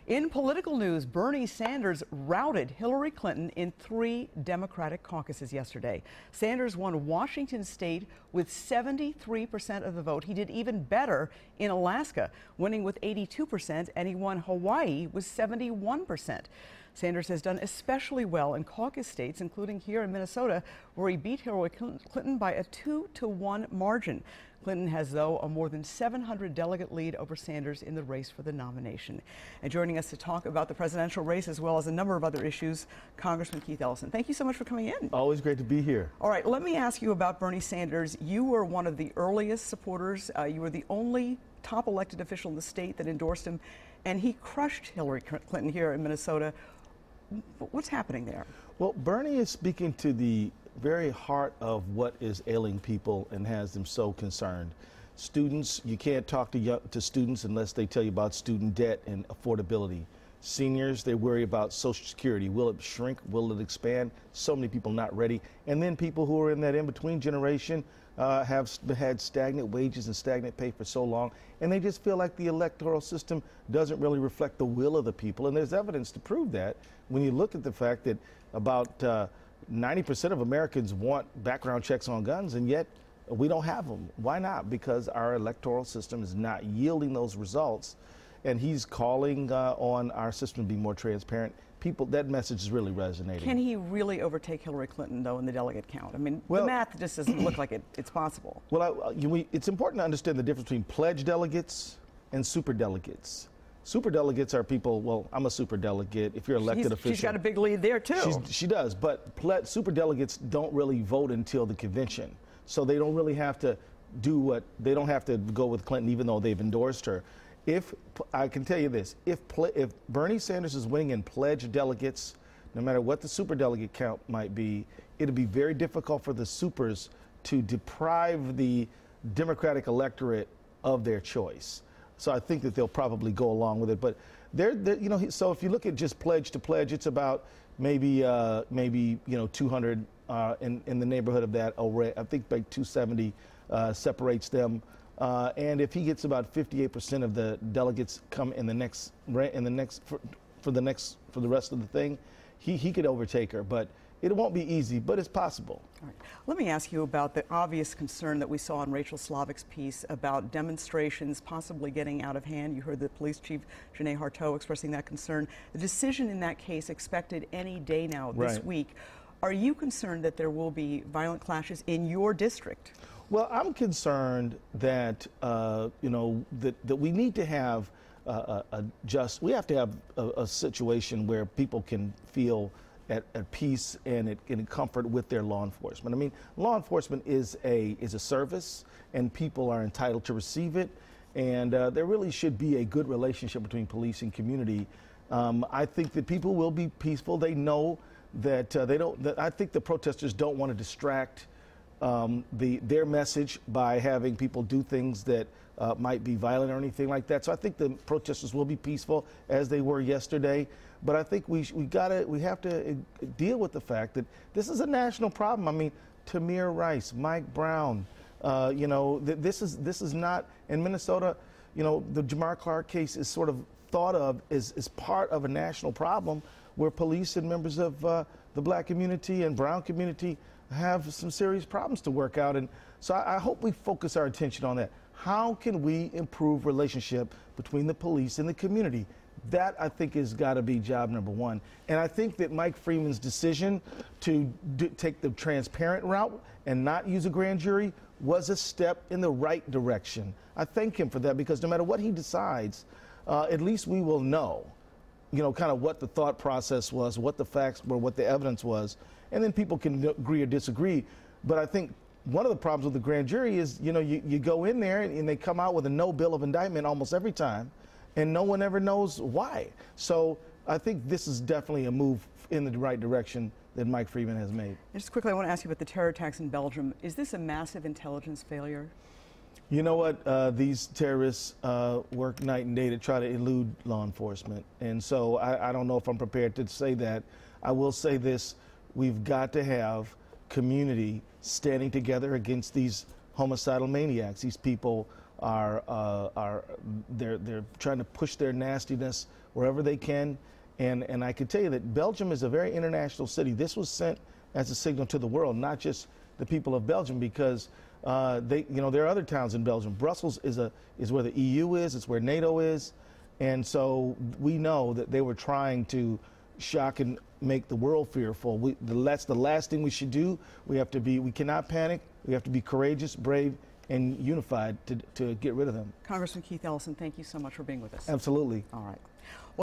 In political news, Bernie Sanders routed Hillary Clinton in 3 Democratic caucuses yesterday. Sanders won Washington state with 73% of the vote. He did even better in Alaska, winning with 82%, and he won Hawaii with 71%. Sanders has done especially well in caucus states, including here in Minnesota, where he beat Hillary Clinton by a 2-to-1 margin. Clinton has, though, a more than 700 delegate lead over Sanders in the race for the nomination. And joining us to talk about the presidential race as well as a number of other issues, Congressman Keith Ellison. Thank you so much for coming in. Always great to be here. All right, let me ask you about Bernie Sanders. You were one of the earliest supporters. You were the only top elected official in the state that endorsed him, and he crushed Hillary Clinton here in Minnesota. What's happening there? Well, Bernie is speaking to the very heart of what is ailing people and has them so concerned. Students, you can't talk to students unless they tell you about student debt and affordability. Seniors, they worry about Social Security. Will it shrink? Will it expand? So many people not ready. And then people who are in that in-between generation have had stagnant wages and stagnant pay for so long, and they just feel like the electoral system doesn't really reflect the will of the people. And there's evidence to prove that when you look at the fact that about 90% of Americans want background checks on guns, and yet we don't have them. Why not? Because our electoral system is not yielding those results. And he's calling on our system to be more transparent. People, that message is really resonating. Can he really overtake Hillary Clinton, though, in the delegate count? I mean, the math just doesn't look like it's possible. Well, it's important to understand the difference between pledged delegates and superdelegates. Superdelegates are people, well, I'm a superdelegate. If you're elected official. She's got a big lead there, too. She does, but superdelegates don't really vote until the convention. So they don't really have to do they don't have to go with Clinton, even though they've endorsed her. If I can tell you this, if Bernie Sanders is winning in pledged delegates, no matter what the superdelegate count might be, it'll be very difficult for the supers to deprive the Democratic electorate of their choice. So I think that they'll probably go along with it. But so if you look at just pledge to pledge, it's about maybe 200 in the neighborhood of that already. I think like 270 separates them. And if he gets about 58% of the delegates come in the next for the rest of the thing, he could overtake her. But it won't be easy, but it's possible. All right. Let me ask you about the obvious concern that we saw in Rachel Slavick's piece about demonstrations possibly getting out of hand. You heard the police chief, Janae Harteau, expressing that concern. The decision in that case expected any day now this week. Are you concerned that there will be violent clashes in your district? Well, I'm concerned that that we need to have we have to have a situation where people can feel at peace and in comfort with their law enforcement. I mean, law enforcement is a service, and people are entitled to receive it. And there really should be a good relationship between police and community. I think that people will be peaceful. They know that I think the protesters don't want to distract their message by having people do things that might be violent or anything like that. So I think the protesters will be peaceful as they were yesterday. But I think we have to deal with the fact that this is a national problem. I mean, Tamir Rice, Mike Brown, this is not in Minnesota. The Jamar Clark case is sort of thought of as part of a national problem where police and members of the black community and brown community have some serious problems to work out. And so I hope we focus our attention on that. How can we improve relationship between the police and the community? That, I think, has got to be job number one. And I think that Mike Freeman's decision to take the transparent route and not use a grand jury was a step in the right direction. I thank him for that, because no matter what he decides, at least we will know, kind of what the thought process was, what the facts were, what the evidence was, and then people can agree or disagree. But I think one of the problems with the grand jury is, you go in there and they come out with a no bill of indictment almost every time, and no one ever knows why. So I think this is definitely a move in the right direction that Mike Freeman has made. Just quickly, I want to ask you about the terror attacks in Belgium. Is this a massive intelligence failure? You know what? These terrorists work night and day to try to elude law enforcement. And so I don't know if I'm prepared to say that. I will say this. We've got to have community standing together against these homicidal maniacs, these people they're trying to push their nastiness wherever they can. And I can tell you that Belgium is a very international city. This was sent as a signal to the world, not just the people of Belgium, because there are other towns in Belgium. Brussels is where the EU is. It's where NATO is. And so we know that they were trying to shock and make the world fearful. That's the last thing we should do. We cannot panic. We have to be courageous, brave, and unified to get rid of them. Congressman Keith Ellison, thank you so much for being with us. Absolutely. All right.